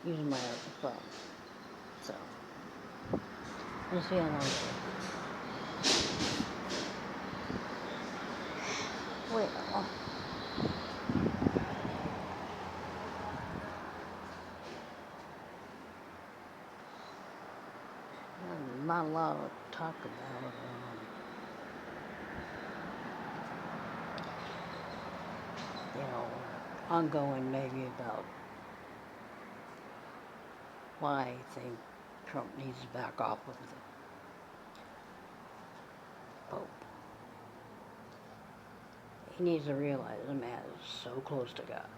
using my other phone. So, we'll see how long it takes. Well, not a lot to talk about. You know, ongoing maybe about why I think Trump needs to back off of the Pope. He needs to realize the man is so close to God.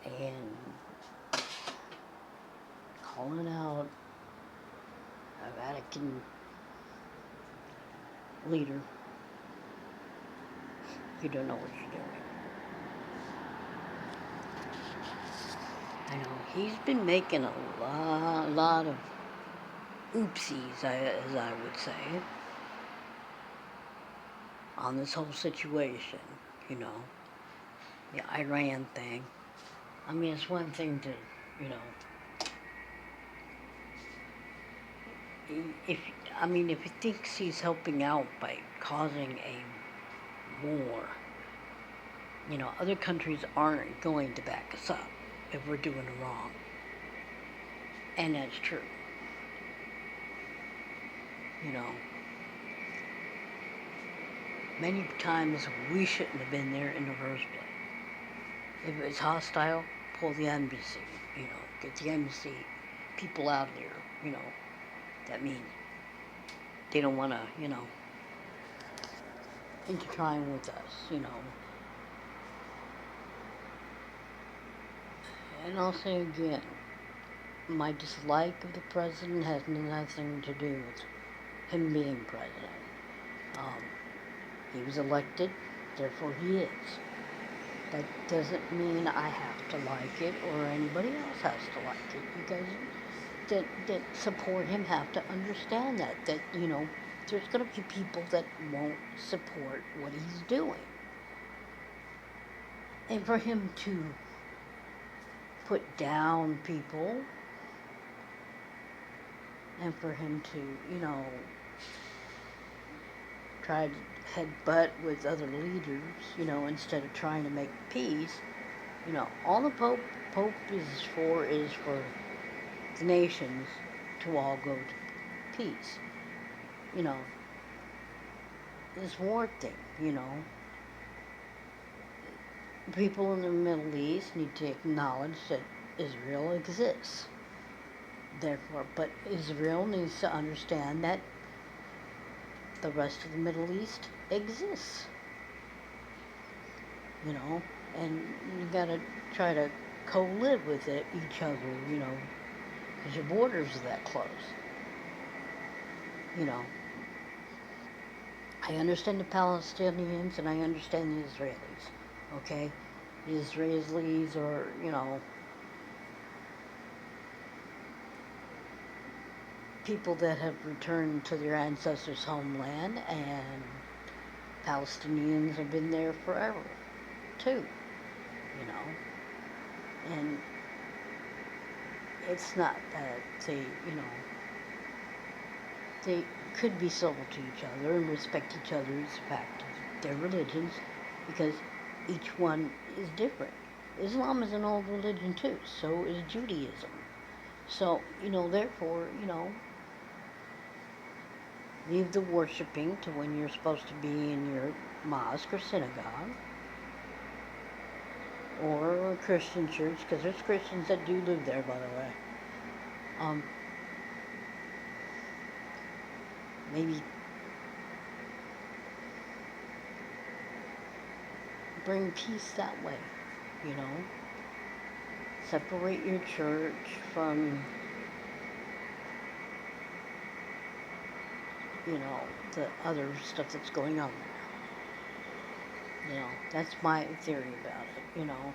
And calling out a Vatican leader, you don't know what you're doing. I know he's been making a lot of oopsies, as I would say, on this whole situation, you know, the Iran thing. I mean, it's one thing to, you know, if he thinks he's helping out by causing a war, you know, other countries aren't going to back us up if we're doing wrong. And that's true. You know, many times we shouldn't have been there in the first place. If it's hostile, pull the embassy, you know, get the embassy people out of there, you know. That means they don't want to, you know, intertwine with us, you know. And I'll say again, my dislike of the president has nothing to do with him being president. He was elected, therefore he is. That doesn't mean I have to like it or anybody else has to like it, because that support him have to understand that, you know, there's going to be people that won't support what he's doing. And for him to put down people, and for him to, you know, try to headbutt with other leaders, you know, instead of trying to make peace, you know, all the Pope is for the nations to all go to peace. You know, this war thing, you know, people in the Middle East need to acknowledge that Israel exists. Therefore, but Israel needs to understand that the rest of the Middle East exists. You know, and you gotta try to co-live with each other, you know, because your borders are that close. You know, I understand the Palestinians and I understand the Israelis, okay? The Israelis are, you know, people that have returned to their ancestors' homeland, and Palestinians have been there forever, too, you know? And it's not that they, you know, they could be civil to each other and respect each other's fact of their religions, because each one is different. Islam is an old religion too, so is Judaism. So, you know, therefore, you know, leave the worshiping to when you're supposed to be in your mosque or synagogue, or a Christian church, because there's Christians that do live there, by the way. Maybe bring peace that way, you know. Separate your church from, you know, the other stuff that's going on there. You know, that's my theory about it, you know.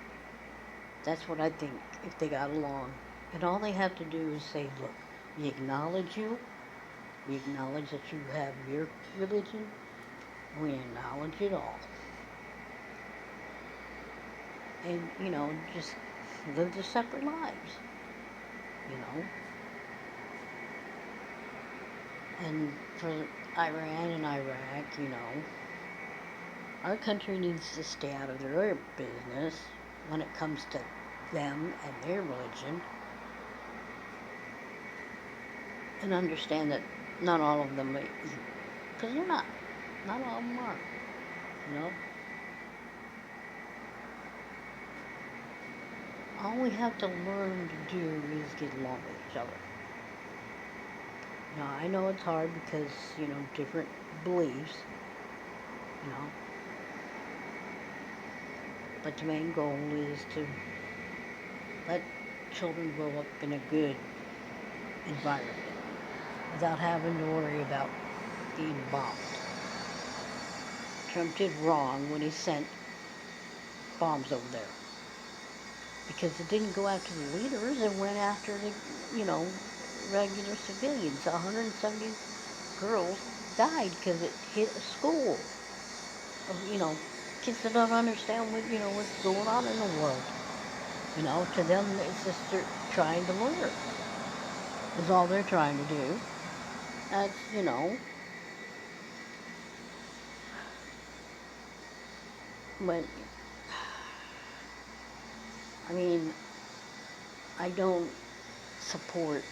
That's what I think, if they got along. And all they have to do is say, look, we acknowledge you, we acknowledge that you have your religion, We acknowledge it all. And, just live their separate lives, you know. And for Iran and Iraq, our country needs to stay out of their business when it comes to them and their religion, and understand that not all of them are evil. Because they're not. Not all of them are, you know. All we have to learn to do is get along with each other. Now, I know it's hard because, different beliefs, you know, but the main goal is to let children grow up in a good environment without having to worry about being bombed. Trump did wrong when he sent bombs over there because it didn't go after the leaders, it went after the, regular civilians. 170 girls died because it hit a school. Kids that don't understand what's going on in the world. To them, it's just they're trying to learn. Is all they're trying to do. That's, but, I mean, I don't support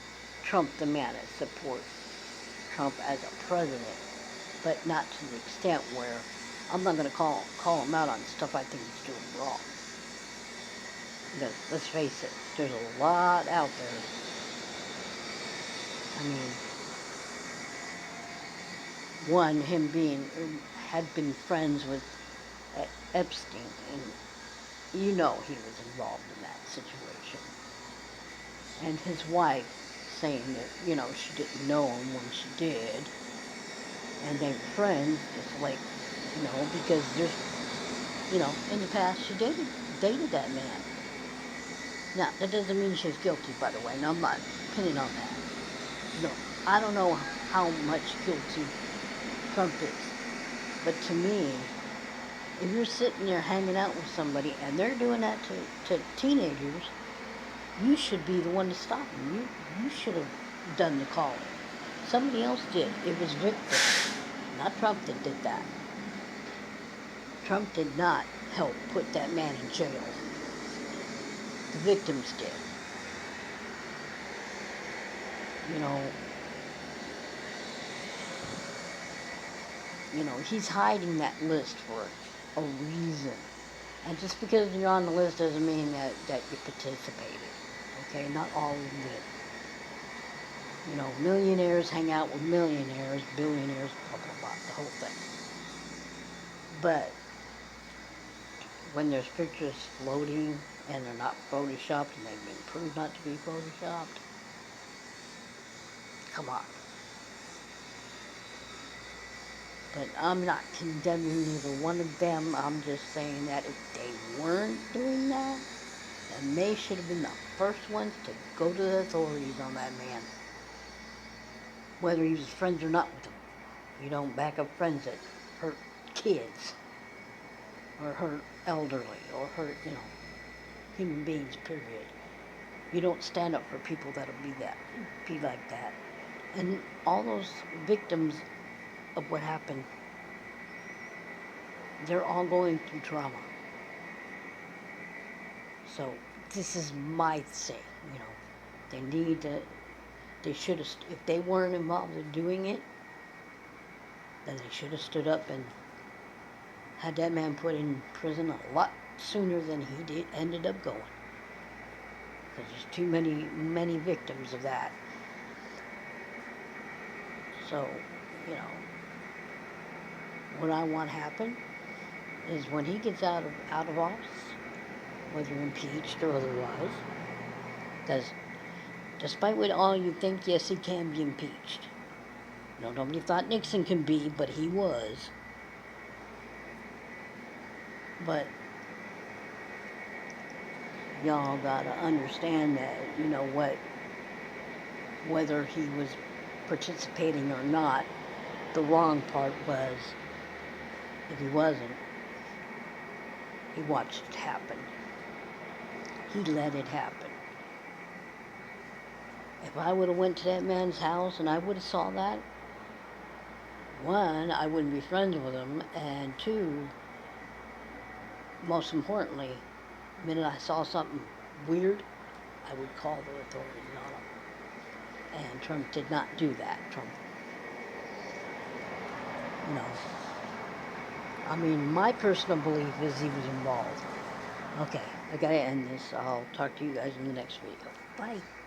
Trump the man. I support Trump as a president, but not to the extent where I'm not going to call him out on stuff I think he's doing wrong. Because, let's face it, there's a lot out there. I mean, one, had been friends with Epstein, and he was involved in that situation. And his wife saying that, she didn't know him when she did. And they were friends, just like, because there's, in the past she dated that man. Now, that doesn't mean she's guilty, by the way, and I'm not pinning on that. I don't know how much guilty Trump is, but to me, if you're sitting there hanging out with somebody and they're doing that to teenagers, you should be the one to stop them. You should have done the calling. Somebody else did. It was victims, not Trump that did that. Trump did not help put that man in jail. The victims did. He's hiding that list for a reason. And just because you're on the list doesn't mean that you participated. Okay, not all of them did. Millionaires hang out with millionaires, billionaires, blah, blah, blah, the whole thing. But when there's pictures floating and they're not photoshopped and they've been proved not to be photoshopped, come on. But I'm not condemning either one of them. I'm just saying that if they weren't doing that, then they should have been the first ones to go to the authorities on that man. Whether he was friends or not with them. You don't back up friends that hurt kids or hurt elderly or hurt, human beings, period. You don't stand up for people that'll be like that. And all those victims of what happened, they're all going through trauma. So this is my say, they should have, if they weren't involved in doing it, then they should have stood up and had that man put in prison a lot sooner than he ended up going. Because there's too many victims of that. So, what I want to happen is when he gets out of office, whether impeached or otherwise, because despite what all you think, yes, he can be impeached. Nobody thought Nixon can be, but he was. But y'all gotta understand that, whether he was participating or not, the wrong part was If he wasn't, he watched it happen. He let it happen. If I would have went to that man's house and I would have saw that, one, I wouldn't be friends with him, and two, most importantly, the minute I saw something weird, I would call the authorities on him. And Trump did not do that. Trump, you know, I mean, my personal belief is he was involved. Okay, I gotta end this. I'll talk to you guys in the next video. Bye.